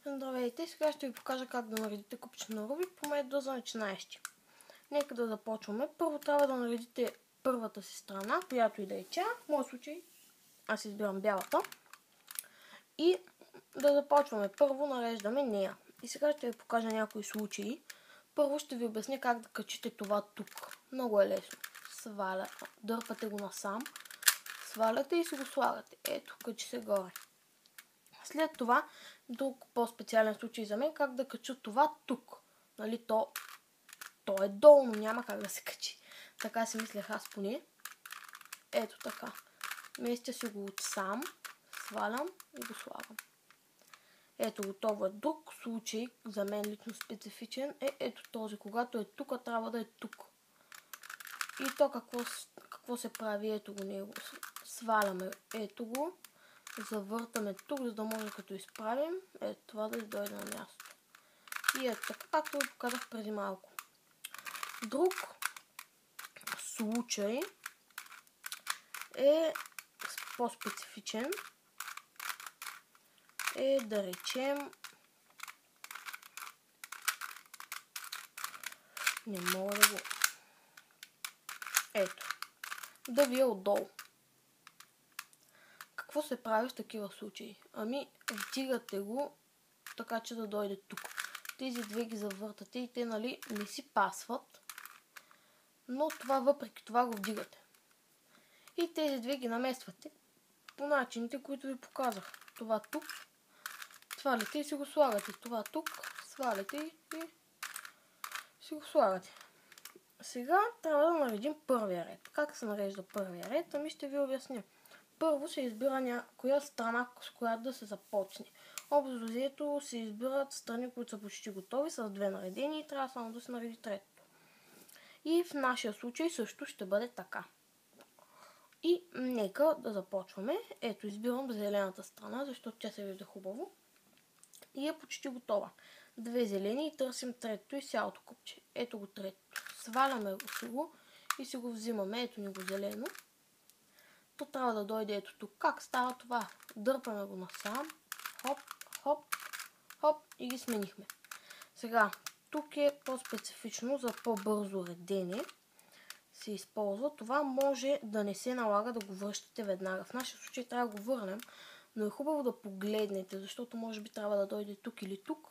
Здравейте, сега ще ви покажа как да наредите купче на Рубик по метода за начинаещи. Нека да започваме. Първо трябва да наредите първата си страна, която и да е тя. В моят случай аз избирам бялата. И да започваме. Първо нареждаме нея. И сега ще ви покажа някои случаи. Първо ще ви обясня как да качите това тук. Много е лесно. Дърпате го насам, сваляте и си го слагате. Ето, качи се горе. След това, друг по-специален случай за мен, как да кача това тук. Нали, то е долу, но няма как да се качи. Така си мислех аз поне. Ето така. Местя си го отсам, свалям и го слагам. Ето, готово е. Друг случай, за мен лично специфичен, е ето този. Когато е тук, трябва да е тук. И то какво се прави? Ето го него. Сваляме ето го. Завъртаме тук, за да може като изправим, ето това да дойде на място. И ето така, както ви показах преди малко. Друг случай е по-специфичен. Е да речем... Не мога да го... Ето. Да ви е отдолу. Какво се прави в такива случаи? Ами, вдигате го, така че да дойде тук. Тези две ги завъртате и те, нали, не си пасват, но това въпреки това го вдигате. И тези две ги намествате по начините, които ви показах. Това тук, сваляте и си го слагате. Това тук, сваляте и си го слагате. Сега трябва да наредим първия ред. Как се нарежда първия ред? Ами ще ви обясня. Първо се избира някоя страна, с която да се започне. Общо взето се избират страни, които са почти готови, с две наредени и трябва само да се нареди третото. И в нашия случай също ще бъде така. И нека да започваме. Ето, избирам зелената страна, защото тя се вижда хубаво. И е почти готова. Две зелени и търсим третото и цялото купче. Ето го третото. Сваляме го и си го взимаме. Ето ни го зелено. То трябва да дойде ето тук. Как става това? Дърпаме го насам. Хоп, хоп, хоп и ги сменихме. Сега, тук е по-специфично за по-бързо редене. Се използва. Това може да не се налага да го връщате веднага. В нашия случай трябва да го върнем, но е хубаво да погледнете, защото може би трябва да дойде тук или тук.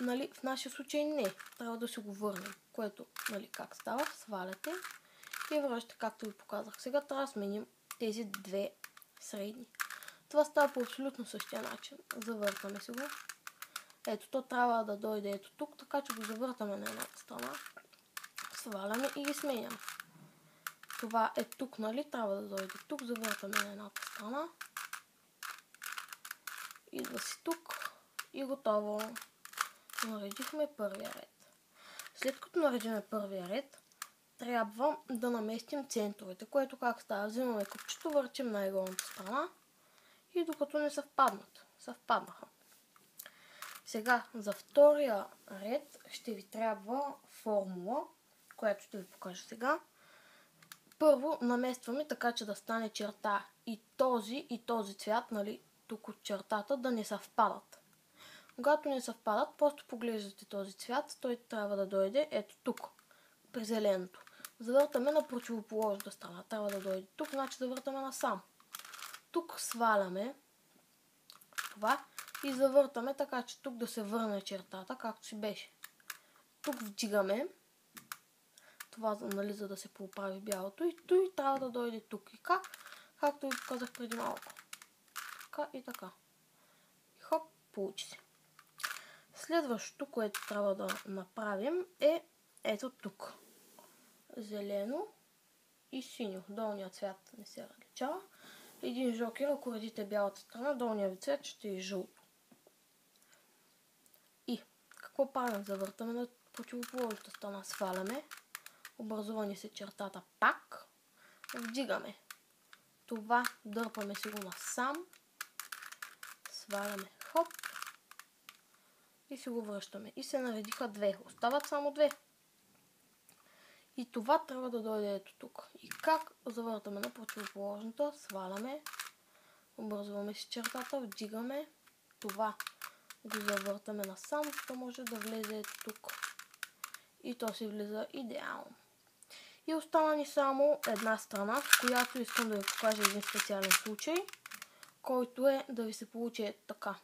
Нали, в нашия случай не. Трябва да се го върнем. Което, нали, как става? Сваляте и връщате, както ви показах. Сега трябва да сменим тези две средни. Това става по абсолютно същия начин. Завъртаме си го. Ето, то трябва да дойде ето тук, така че го завъртаме на едната страна. Сваляме и ги сменяме. Това е тук, нали? Трябва да дойде тук. Завъртаме на едната страна. Идва си тук и готово. Наредихме първия ред. След като наредиме първия ред, трябва да наместим центровете, което как става? Взимаме купчето, въртим на ъгълната страна и докато не съвпаднат. Съвпаднаха. Сега за втория ред ще ви трябва формула, която ще ви покажа сега. Първо наместваме така, че да стане черта и този цвят, нали, тук от чертата да не съвпадат. Когато не съвпадат, просто поглеждате този цвят, той трябва да дойде ето тук, при зеленото. Завъртаме на противоположната страна, трябва да дойде тук, значи завъртаме насам. Тук сваляме това и завъртаме така, че тук да се върне чертата, както си беше. Тук вдигаме това, нали, за да се поправи бялото и той трябва да дойде тук. И как? Както ви показах преди малко. Така и така. И хоп, получи се. Следващото, което трябва да направим е ето тук. Зелено и синьо. Долният цвят не се различава. Един жокер, ако редите бялата страна, долният ви цвят ще е жълто. И какво правим? Завъртаме на противоположната страна. Сваляме. Образувани се чертата пак. Вдигаме. Това дърпаме си го насам. Сваляме. Хоп. И си го връщаме. И се наредиха две. Остават само две. И това трябва да дойде ето тук. И как? Завъртаме на противоположната. Сваляме. Образуваме си чертата. Вдигаме. Това го завъртаме насам, за да може да влезе тук. И то си влиза идеално. И остана ни само една страна, в която искам да ви покажа един специален случай, който е да ви се получи така.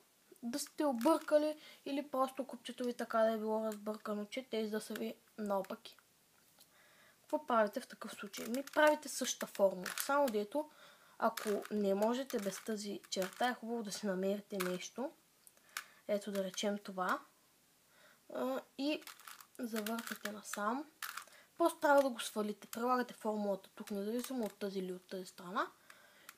Да сте объркали или просто купчето ви така да е било разбъркано, че тези да са ви наопаки. Какво правите в такъв случай? Правите същата формула, само дето ако не можете без тази черта, е хубаво да си намерите нещо. Ето да речем това. И завъртате насам. Просто трябва да го свалите. Прилагате формулата тук, независимо от тази или от тази страна.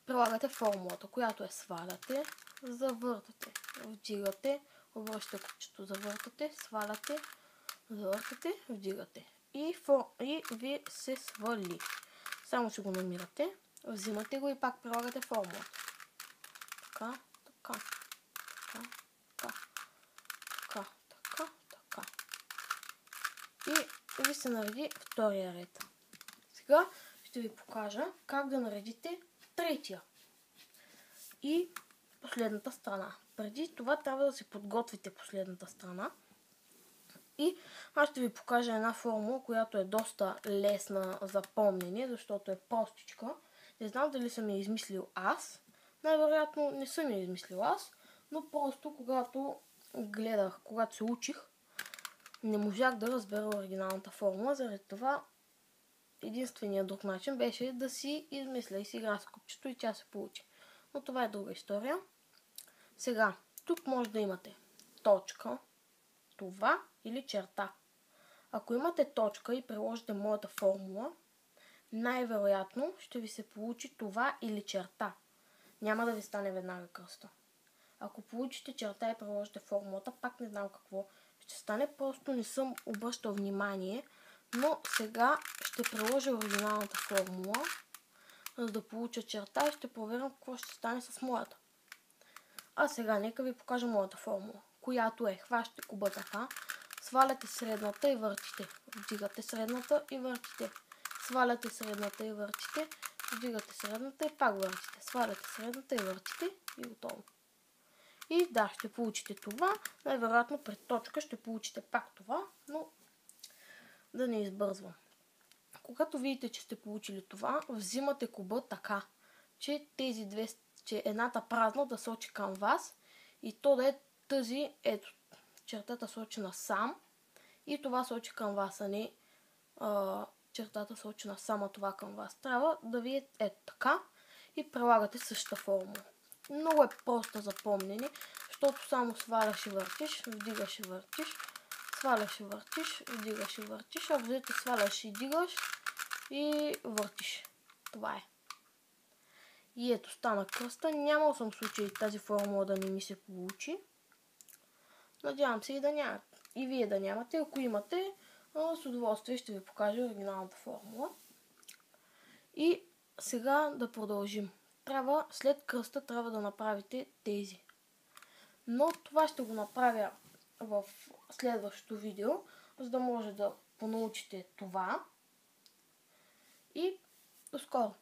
Прилагате формулата, която е сваляте, завъртате, вдигате, обръщате копчето, завъртате, сваляте, завъртате, вдигате. И ви се свали. Само си го намирате, взимате го и пак прилагате формулата. Така, така, така, така, така, така, така. И ви се нареди втория ред. Сега ще ви покажа как да наредите третия и последната страна. Преди това трябва да си подготвите последната страна. И аз ще ви покажа една формула, която е доста лесна за помнене, защото е простичка. Не знам дали съм я измислил аз. Най-вероятно не съм я измислил аз, но просто когато гледах, когато се учих, не можах да разбера оригиналната формула. Заради това единственият друг начин беше да си измисля и си игра с купчето и тя се получи. Но това е друга история. Сега, тук може да имате точка, това или черта. Ако имате точка и приложите моята формула, най-вероятно ще ви се получи това или черта. Няма да ви стане веднага кръста. Ако получите черта и приложите формулата, пак не знам какво ще стане. Просто не съм обръщал внимание, но сега ще приложа оригиналната формула, за да получа черта и ще проверям какво ще стане с моята. А сега нека ви покажа моята формула, която е: хващате куба така, сваляте средната и въртите, вдигате средната и въртите, сваляте средната и въртите, вдигате средната и пак въртите, сваляте средната и въртите и готово. И да, ще получите това. Най-вероятно пред точка ще получите пак това, но да не избързвам. Когато видите, че сте получили това, взимате куба така, че тези две, че едната празна да сочи към вас и то да е тази, ето, чертата сочи насам и това сочи към вас, а не чертата сочи насам, а това към вас. Трябва да ви е ето така и прилагате същата формула. Много е просто за помнене, защото само сваляш и въртиш, вдигаш и въртиш, сваляш и въртиш, вдигаш и въртиш, а взето сваляш и дигаш и въртиш. Това е. И ето, стана кръста. Нямал съм случай тази формула да не ми се получи. Надявам се и да нямате. И вие да нямате. Ако имате, с удоволствие ще ви покажа оригиналната формула. И сега да продължим. След кръста трябва да направите тези. Но това ще го направя в следващото видео, за да може да понаучите това. И до скоро!